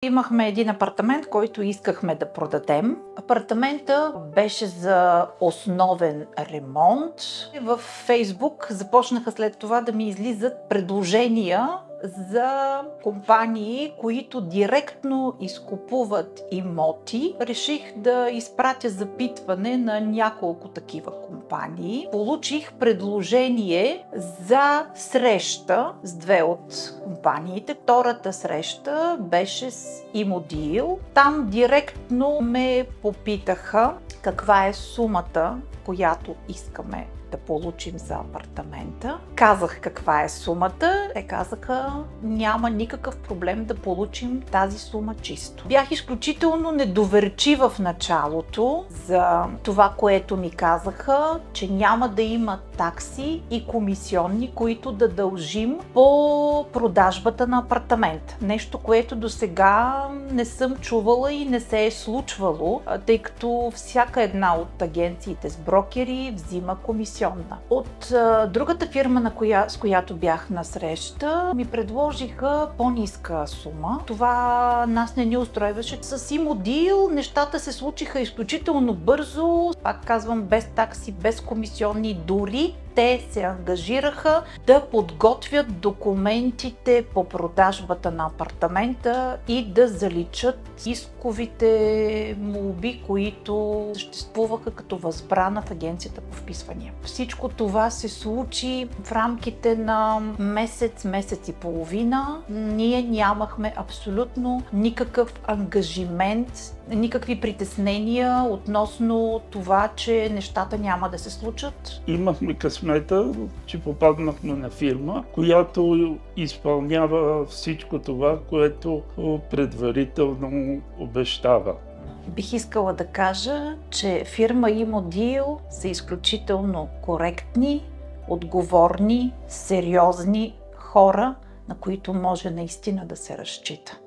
Имахме един апартамент, който искахме да продадем. Апартамента беше за основен ремонт. Във Фейсбук започнаха след това да ми излизат предложения за компании, които директно изкупуват имоти. Реших да изпратя запитване на няколко такива компании. Получих предложение за среща с две от компаниите. Втората среща беше с Имодил. Там директно ме попитаха каква е сумата, която искаме да получим за апартамента. Казах каква е сумата. Те казаха, няма никакъв проблем да получим тази сума чисто. Бях изключително недоверчива в началото за това, което ми казаха, че няма да има такси и комисионни, които да дължим по продажбата на апартамент. Нещо, което досега не съм чувала и не се е случвало, тъй като всяка една от агенциите с брокери взима комисионна. От другата фирма, с която бях на среща, ми предложиха по-ниска сума. Това нас не ни устройваше. С Имодил нещата се случиха изключително бързо. Пак казвам, без такси, без комисионни, дори те се ангажираха да подготвят документите по продажбата на апартамента и да заличат исковите молби, които съществуваха като възбрана в агенцията по вписвания. Всичко това се случи в рамките на месец и половина. Ние нямахме абсолютно никакъв ангажимент, никакви притеснения относно това, че нещата няма да се случат. Имахме късмета, че попаднахме на фирма, която изпълнява всичко това, което предварително обещава. Бих искала да кажа, че фирма Имодил са изключително коректни, отговорни, сериозни хора, на които може наистина да се разчита.